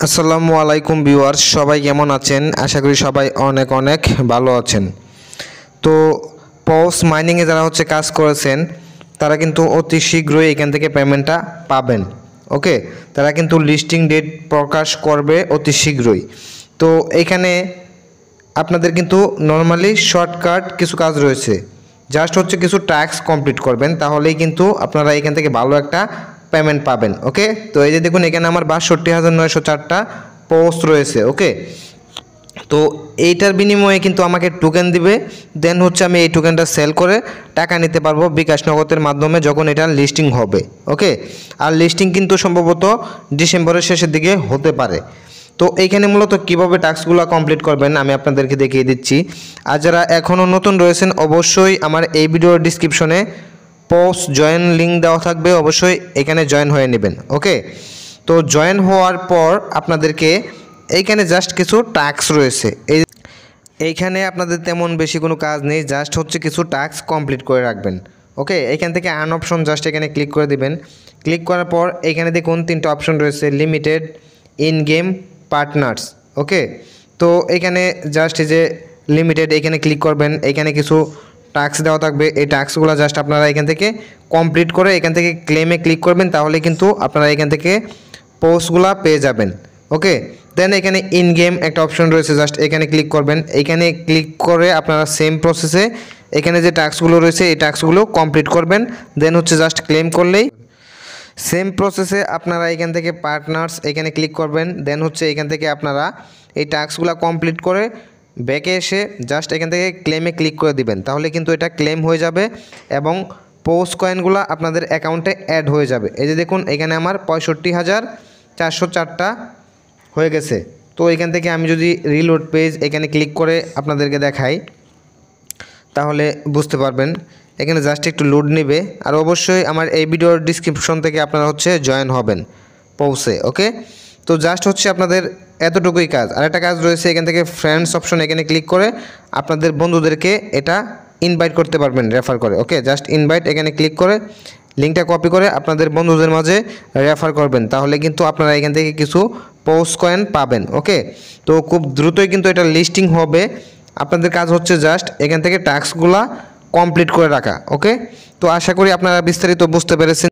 আসসালামু আলাইকুম ভিউয়ার্স, সবাই কেমন আছেন? আশা করি সবাই অনেক অনেক ভালো আছেন। তো পস মাইনিংয়ে যারা কাজ করেছেন তারা কিন্তু অতি শীঘ্রই এখান থেকে পেমেন্টটা পাবেন। ওকে, তারা কিন্তু লিস্টিং ডেট প্রকাশ করবে অতি শীঘ্রই। তো এইখানে আপনাদের কিন্তু নর্মালি শর্টকাট কিছু কাজ রয়েছে। জাস্ট কিছু টাস্ক কমপ্লিট করবেন, তাহলেই কিন্তু আপনারা এখান থেকে ভালো একটা পেমেন্ট পাবেন। ওকে, তো এই যে দেখুন এখানে আমার ৬২,৯০৪টা পোস্ট রয়েছে। ওকে, তো এইটার বিনিময়ে কিন্তু আমাকে টোকেন দিবে, দেন আমি এই টোকেনটা সেল করে টাকা নিতে পারবো বিকাশ নগদের মাধ্যমে যখন এটা লিস্টিং হবে। ওকে, আর লিস্টিং কিন্তু সম্ভবত ডিসেম্বরের শেষের দিকে হতে পারে। তো এইখানে মূলত কীভাবে টাস্কগুলো কমপ্লিট করবেন আমি আপনাদেরকে দেখিয়ে দিচ্ছি। আর যারা এখনও নতুন রয়েছেন অবশ্যই আমার এই ভিডিওর ডিসক্রিপশনে পোস্ট জয়েন লিঙ্ক দেওয়া থাকবে, অবশ্যই এখানে জয়েন হয়ে নেবেন। ওকে, তো জয়েন হওয়ার পর আপনাদেরকে এইখানে জাস্ট কিছু টাস্ক রয়েছে। এইখানে আপনাদের তেমন বেশি কোনো কাজ নেই, জাস্ট কিছু টাস্ক কমপ্লিট করে রাখবেন। ওকে, এইখান থেকে আর্ন অপশন জাস্ট এখানে ক্লিক করে দিবেন। ক্লিক করার পর এইখানে দেখুন তিনটা অপশন রয়েছে, লিমিটেড, ইন গেম, পার্টনার্স। ওকে, তো এখানে জাস্ট এই যে লিমিটেড এখানে ক্লিক করবেন। এখানে কিছু টাস্ক দেওয়া থাকবে, এই টাস্কগুলো জাস্ট আপনারা এখান থেকে কমপ্লিট করে এখান থেকে ক্লেমে ক্লিক করবেন, তাহলে কিন্তু আপনারা এখান থেকে পোস্টগুলো পেয়ে যাবেন। ওকে, দেন এখানে ইন গেম একটা অপশন রয়েছে, জাস্ট এখানে ক্লিক করবেন। এখানে ক্লিক করে আপনারা সেম প্রসেসে এখানে যে টাস্কগুলো রয়েছে এই টাস্কগুলো কমপ্লিট করবেন, দেন জাস্ট ক্লেম করলেই সেম প্রসেসে আপনারা এখান থেকে পার্টনার্স এখানে ক্লিক করবেন। দেন এখান থেকে আপনারা এই টাস্কগুলো কমপ্লিট করে ব্যাকে এসে জাস্ট এখান থেকে ক্লেমে ক্লিক করে দিবেন, তাহলে কিন্তু এটা ক্লেম হয়ে যাবে এবং পোস্ট কয়েনগুলো আপনাদের অ্যাকাউন্টে অ্যাড হয়ে যাবে। এই যে দেখুন এখানে আমার ৬৫,৪০৪টা হয়ে গেছে। তো এখান থেকে আমি যদি রিলোড পেজ এখানে ক্লিক করে আপনাদেরকে দেখাই তাহলে বুঝতে পারবেন। এখানে জাস্ট একটু লোড নেবে, আর অবশ্যই আমার এই ভিডিওর ডিসক্রিপশন থেকে আপনারা জয়েন হবেন পৌঁছে। ওকে, তো জাস্ট আপনাদের এতটুকুই কাজ। আর একটা কাজ রয়েছে, এখান থেকে ফ্রেন্ডস অপশন এখানে ক্লিক করে আপনাদের বন্ধুদেরকে এটা ইনভাইট করতে পারবেন রেফার করে। ওকে, জাস্ট ইনভাইট এখানে ক্লিক করে লিঙ্কটা কপি করে আপনাদের বন্ধুদের মাঝে রেফার করবেন, তাহলে কিন্তু আপনারা এখান থেকে কিছু পোস্ট কয়েন পাবেন। ওকে, তো খুব দ্রুতই কিন্তু এটা লিস্টিং হবে। আপনাদের কাজ জাস্ট এখান থেকে টাস্কগুলা কমপ্লিট করে রাখা। ওকে, তো আশা করি আপনারা বিস্তারিত বুঝতে পেরেছেন।